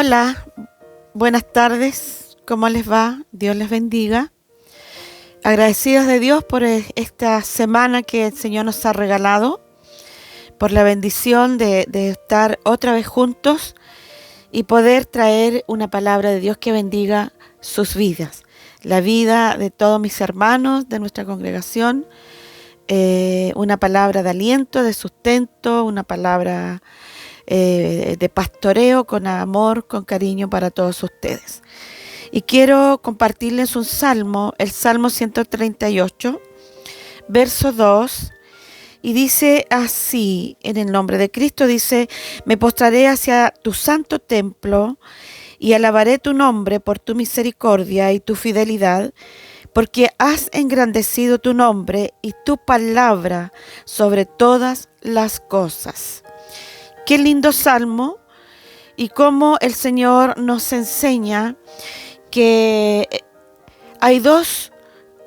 Hola, buenas tardes, ¿cómo les va? Dios les bendiga. Agradecidos de Dios por esta semana que el Señor nos ha regalado, por la bendición de estar otra vez juntos y poder traer una palabra de Dios que bendiga sus vidas, la vida de todos mis hermanos de nuestra congregación, una palabra de aliento, de sustento, una palabra de pastoreo con amor, con cariño para todos ustedes. Y quiero compartirles un salmo, el Salmo 138, verso 2, y dice así, en el nombre de Cristo, dice: me postraré hacia tu santo templo y alabaré tu nombre por tu misericordia y tu fidelidad, porque has engrandecido tu nombre y tu palabra sobre todas las cosas. Qué lindo salmo, y cómo el Señor nos enseña que hay dos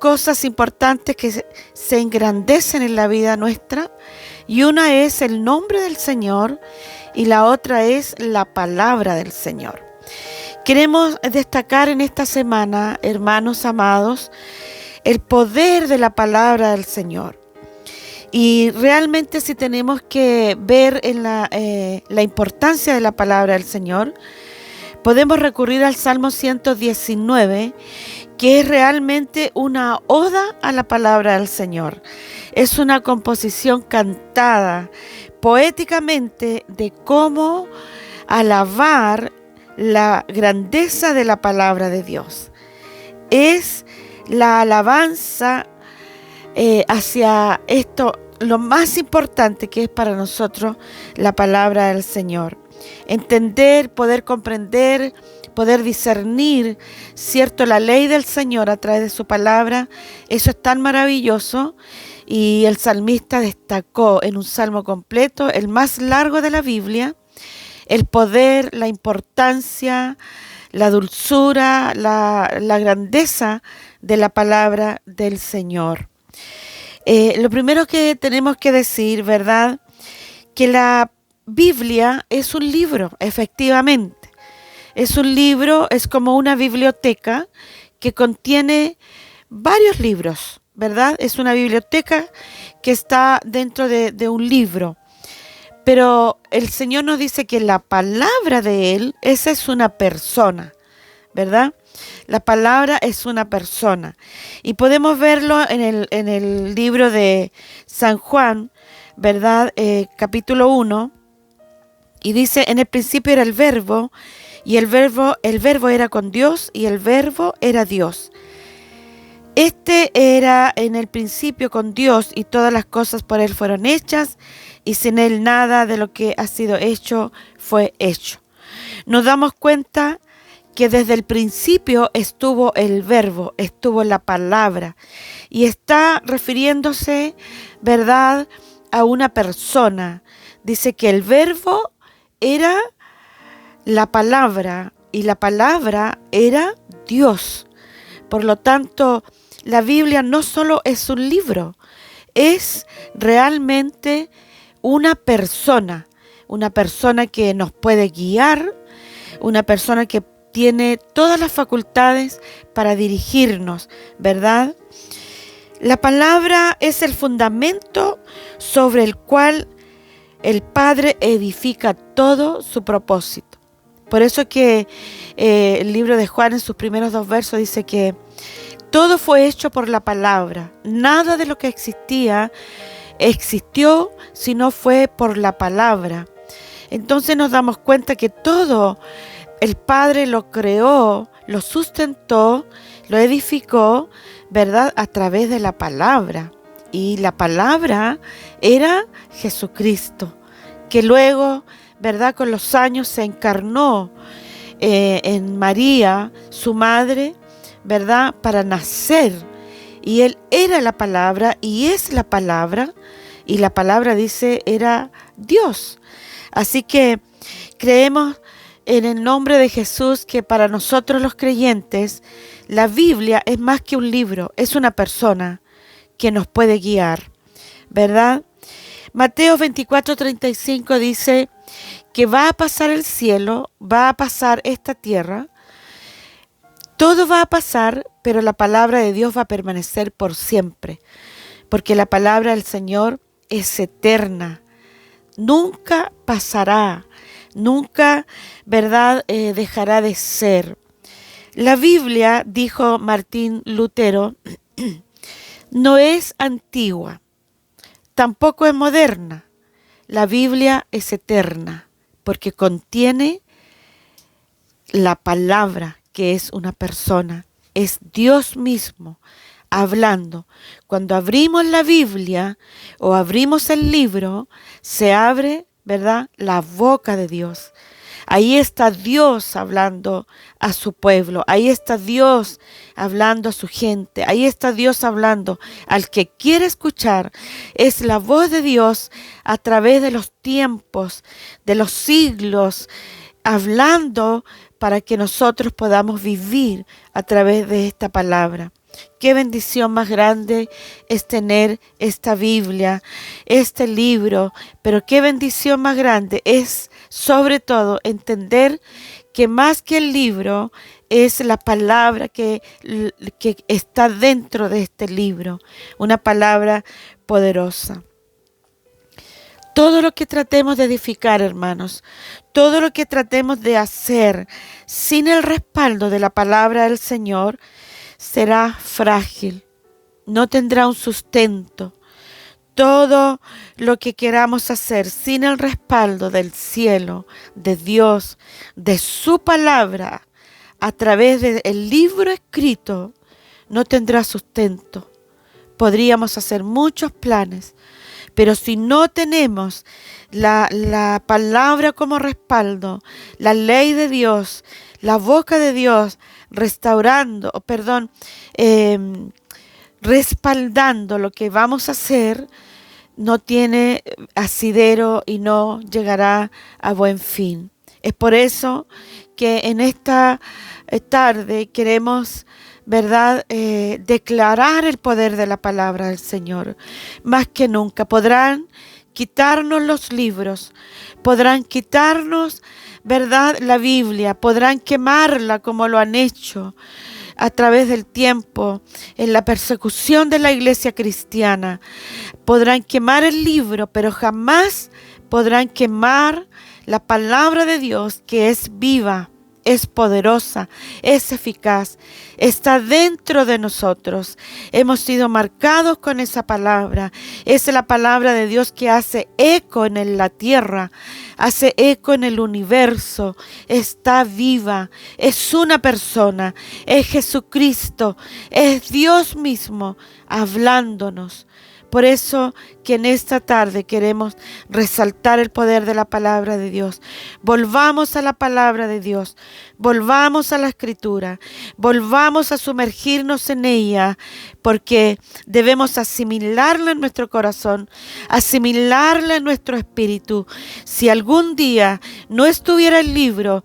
cosas importantes que se engrandecen en la vida nuestra, y una es el nombre del Señor y la otra es la palabra del Señor. Queremos destacar en esta semana, hermanos amados, el poder de la palabra del Señor. Y realmente, si tenemos que ver en la importancia de la palabra del Señor, podemos recurrir al Salmo 119, que es realmente una oda a la palabra del Señor. Es una composición cantada poéticamente de cómo alabar la grandeza de la palabra de Dios. Es la alabanza hacia esto, lo más importante que es para nosotros la palabra del Señor. Entender, poder comprender, poder discernir, ¿cierto?, la ley del Señor a través de su palabra. Eso es tan maravilloso, y el salmista destacó en un salmo completo, el más largo de la Biblia, el poder, la importancia, la dulzura, la grandeza de la palabra del Señor. Lo primero que tenemos que decir, ¿verdad?, que la Biblia es un libro, efectivamente. Es un libro, es como una biblioteca que contiene varios libros, ¿verdad? Es una biblioteca que está dentro de un libro. Pero el Señor nos dice que la palabra de Él, esa es una persona, ¿verdad? La palabra es una persona. Y podemos verlo en el libro de San Juan, ¿verdad? Capítulo 1. Y dice: en el principio era el verbo, y el verbo era con Dios, y el verbo era Dios. Este era en el principio con Dios, y todas las cosas por Él fueron hechas, y sin Él nada de lo que ha sido hecho fue hecho. Nos damos cuenta que desde el principio estuvo el verbo, estuvo la palabra, y está refiriéndose, ¿verdad?, a una persona. Dice que el verbo era la palabra, y la palabra era Dios. Por lo tanto, la Biblia no solo es un libro, es realmente una persona que nos puede guiar, una persona que tiene todas las facultades para dirigirnos, ¿verdad? La palabra es el fundamento sobre el cual el Padre edifica todo su propósito. Por eso que el libro de Juan, en sus primeros 2 versos, dice que todo fue hecho por la palabra. Nada de lo que existió, sino fue por la palabra. Entonces nos damos cuenta que todo el Padre lo creó, lo sustentó, lo edificó, ¿verdad?, a través de la palabra. Y la palabra era Jesucristo, que luego, ¿verdad?, con los años se encarnó en María, su madre, ¿verdad?, para nacer. Y Él era la palabra y es la palabra, y la palabra, dice, era Dios. Así que creemos en el nombre de Jesús que para nosotros los creyentes la Biblia es más que un libro, es una persona que nos puede guiar, ¿verdad? Mateo 24:35 dice que va a pasar el cielo, va a pasar esta tierra, todo va a pasar, pero la palabra de Dios va a permanecer por siempre, porque la palabra del Señor es eterna, nunca pasará, nunca, ¿verdad?, dejará de ser. La Biblia, dijo Martín Lutero, no es antigua, tampoco es moderna. La Biblia es eterna porque contiene la palabra, que es una persona, es Dios mismo hablando. Cuando abrimos la Biblia o abrimos el libro, se abre, ¿verdad?, la boca de Dios. Ahí está Dios hablando a su pueblo, ahí está Dios hablando a su gente, ahí está Dios hablando al que quiere escuchar. Es la voz de Dios a través de los tiempos, de los siglos, hablando para que nosotros podamos vivir a través de esta palabra. Qué bendición más grande es tener esta Biblia, este libro, pero qué bendición más grande es sobre todo entender que más que el libro es la palabra que está dentro de este libro, una palabra poderosa. Todo lo que tratemos de edificar, hermanos, todo lo que tratemos de hacer sin el respaldo de la palabra del Señor, será frágil, no tendrá un sustento. Todo lo que queramos hacer sin el respaldo del cielo, de Dios, de su palabra, a través del libro escrito, no tendrá sustento. Podríamos hacer muchos planes, pero si no tenemos la palabra como respaldo, la ley de Dios, la boca de Dios, respaldando lo que vamos a hacer, no tiene asidero y no llegará a buen fin. Es por eso que en esta tarde queremos, ¿verdad?, declarar el poder de la palabra del Señor. Más que nunca podrán quitarnos los libros, podrán quitarnos, ¿verdad?, la Biblia, podrán quemarla como lo han hecho a través del tiempo en la persecución de la iglesia cristiana. Podrán quemar el libro, pero jamás podrán quemar la palabra de Dios, que es viva, es poderosa, es eficaz, está dentro de nosotros. Hemos sido marcados con esa palabra. Es la palabra de Dios que hace eco en la tierra, hace eco en el universo, está viva, es una persona, es Jesucristo, es Dios mismo hablándonos. Por eso que en esta tarde queremos resaltar el poder de la palabra de Dios. Volvamos a la palabra de Dios, volvamos a la Escritura, volvamos a sumergirnos en ella, porque debemos asimilarla en nuestro corazón, asimilarla en nuestro espíritu. Si algún día no estuviera el libro,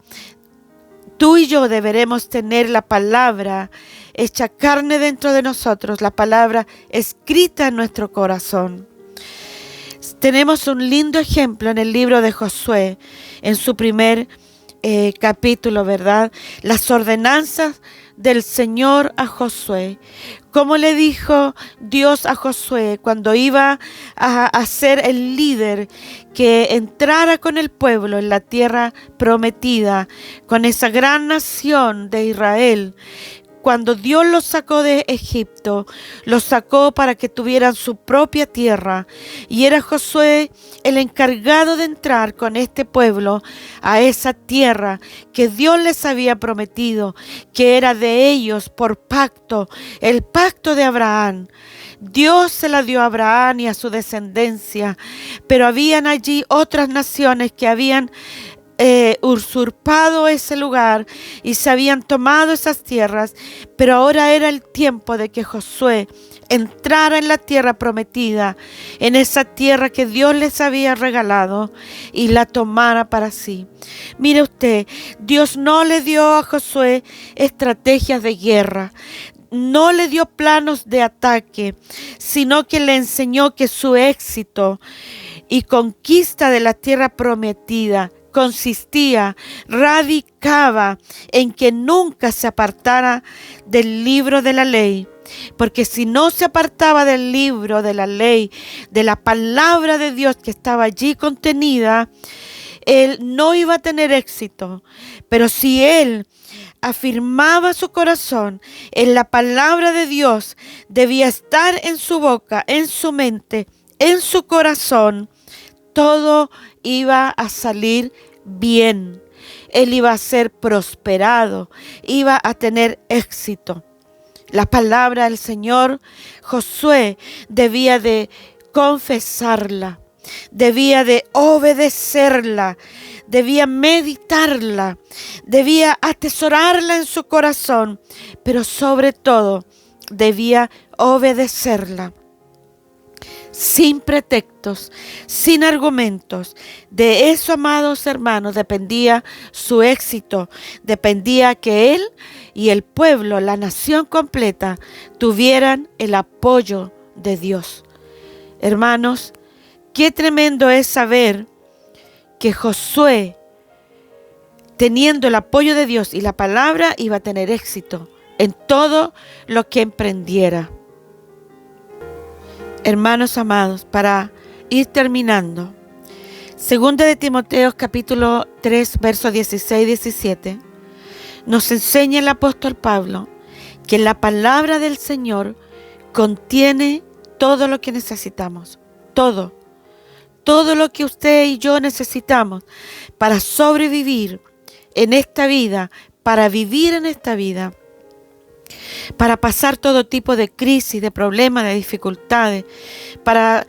tú y yo deberemos tener la palabra hecha carne dentro de nosotros, la palabra escrita en nuestro corazón. Tenemos un lindo ejemplo en el libro de Josué, en su primer capítulo, ¿verdad? Las ordenanzas del Señor a Josué. Como le dijo Dios a Josué cuando iba a ser el líder que entrara con el pueblo en la tierra prometida, con esa gran nación de Israel. Cuando Dios los sacó de Egipto, los sacó para que tuvieran su propia tierra. Y era Josué el encargado de entrar con este pueblo a esa tierra que Dios les había prometido, que era de ellos por pacto, el pacto de Abraham. Dios se la dio a Abraham y a su descendencia, pero habían allí otras naciones que habían usurpado ese lugar y se habían tomado esas tierras, pero ahora era el tiempo de que Josué entrara en la tierra prometida, en esa tierra que Dios les había regalado, y la tomara para sí. Mire usted, Dios no le dio a Josué estrategias de guerra, no le dio planos de ataque, sino que le enseñó que su éxito y conquista de la tierra prometida consistía, radicaba en que nunca se apartara del libro de la ley. Porque si no se apartaba del libro de la ley, de la palabra de Dios que estaba allí contenida, él no iba a tener éxito. Pero si él afirmaba su corazón en la palabra de Dios, debía estar en su boca, en su mente, en su corazón, todo iba a salir bien. Él iba a ser prosperado, iba a tener éxito. La palabra del Señor, Josué debía de confesarla, debía de obedecerla, debía meditarla, debía atesorarla en su corazón, pero sobre todo debía obedecerla. Sin pretextos, sin argumentos. De eso, amados hermanos, dependía su éxito, dependía que él y el pueblo, la nación completa, tuvieran el apoyo de Dios. Hermanos, qué tremendo es saber que Josué, teniendo el apoyo de Dios y la palabra, iba a tener éxito en todo lo que emprendiera. Hermanos amados, para ir terminando, 2 de Timoteo capítulo 3, versos 16 y 17, nos enseña el apóstol Pablo que la palabra del Señor contiene todo lo que necesitamos, todo lo que usted y yo necesitamos para sobrevivir en esta vida, para vivir en esta vida, para pasar todo tipo de crisis, de problemas, de dificultades, para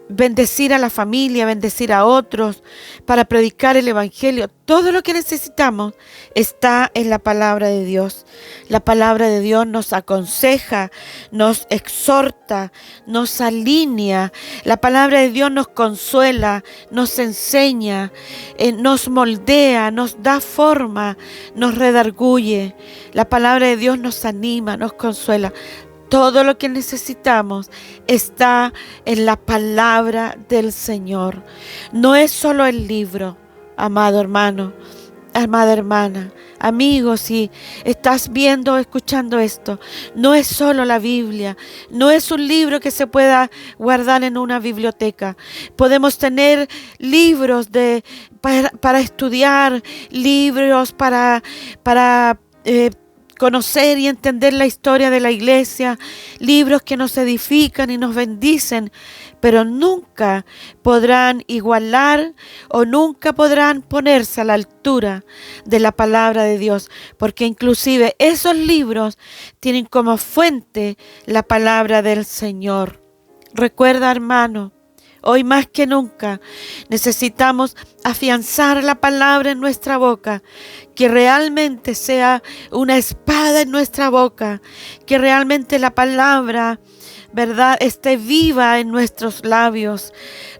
bendecir a la familia, bendecir a otros, para predicar el evangelio. Todo lo que necesitamos está en la palabra de Dios. La palabra de Dios nos aconseja, nos exhorta, nos alinea. La palabra de Dios nos consuela, nos enseña, nos moldea, nos da forma, nos redarguye. La palabra de Dios nos anima, nos consuela. Todo lo que necesitamos está en la palabra del Señor. No es solo el libro, amado hermano, amada hermana, amigo, si estás viendo o escuchando esto, no es solo la Biblia, no es un libro que se pueda guardar en una biblioteca. Podemos tener libros para estudiar, libros para conocer y entender la historia de la iglesia, libros que nos edifican y nos bendicen, pero nunca podrán igualar o nunca podrán ponerse a la altura de la palabra de Dios, porque inclusive esos libros tienen como fuente la palabra del Señor. Recuerda, hermano, hoy más que nunca necesitamos afianzar la palabra en nuestra boca, que realmente sea una espada en nuestra boca, que realmente la palabra, ¿verdad?, esté viva en nuestros labios.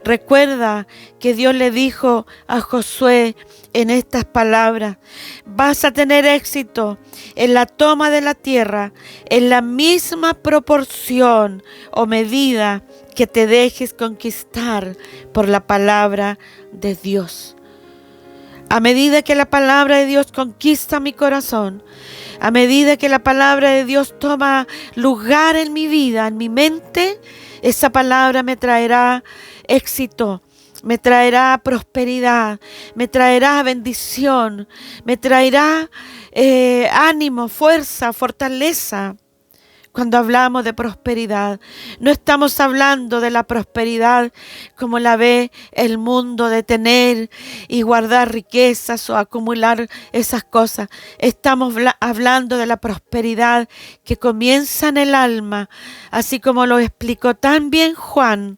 Recuerda que Dios le dijo a Josué en estas palabras: vas a tener éxito en la toma de la tierra en la misma proporción o medida que te dejes conquistar por la palabra de Dios. A medida que la palabra de Dios conquista mi corazón, a medida que la palabra de Dios toma lugar en mi vida, en mi mente, esa palabra me traerá éxito, me traerá prosperidad, me traerá bendición, me traerá ánimo, fuerza, fortaleza. Cuando hablamos de prosperidad, no estamos hablando de la prosperidad como la ve el mundo, de tener y guardar riquezas o acumular esas cosas. Estamos hablando de la prosperidad que comienza en el alma, así como lo explicó tan bien Juan,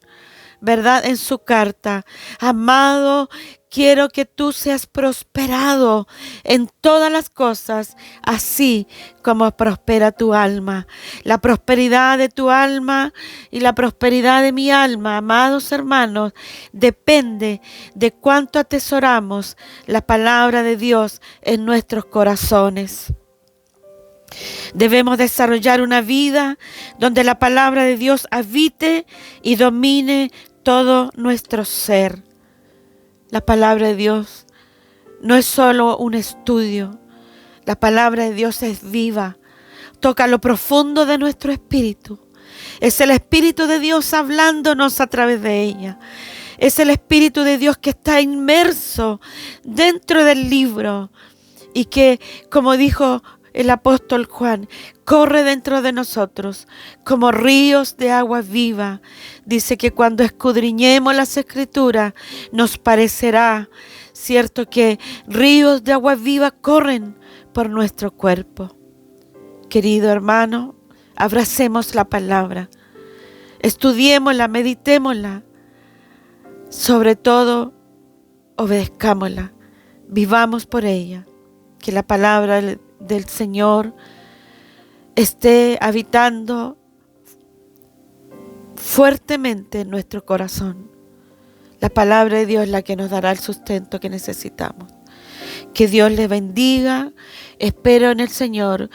¿verdad?, en su carta. Amado, quiero que tú seas prosperado en todas las cosas, así como prospera tu alma. La prosperidad de tu alma y la prosperidad de mi alma, amados hermanos, depende de cuánto atesoramos la palabra de Dios en nuestros corazones. Debemos desarrollar una vida donde la palabra de Dios habite y domine todo nuestro ser. La palabra de Dios no es solo un estudio. La palabra de Dios es viva. Toca lo profundo de nuestro espíritu. Es el Espíritu de Dios hablándonos a través de ella. Es el Espíritu de Dios que está inmerso dentro del libro y que, como dijo el apóstol Juan, corre dentro de nosotros como ríos de agua viva. Dice que cuando escudriñemos las Escrituras nos parecerá, cierto, que ríos de agua viva corren por nuestro cuerpo. Querido hermano, abracemos la palabra, estudiémosla, meditémosla, sobre todo obedezcámosla, vivamos por ella. Que la palabra del Señor esté habitando fuertemente en nuestro corazón. La palabra de Dios es la que nos dará el sustento que necesitamos. Que Dios les bendiga. Espero en el Señor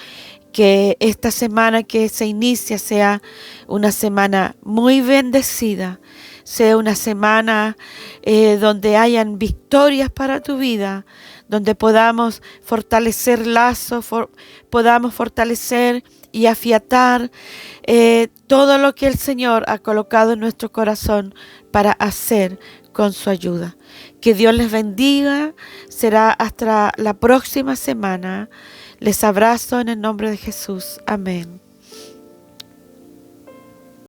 que esta semana que se inicia sea una semana muy bendecida, sea una semana donde hayan victorias para tu vida, donde podamos fortalecer lazos, podamos fortalecer y afiatar todo lo que el Señor ha colocado en nuestro corazón para hacer con su ayuda. Que Dios les bendiga. Será hasta la próxima semana. Les abrazo en el nombre de Jesús. Amén.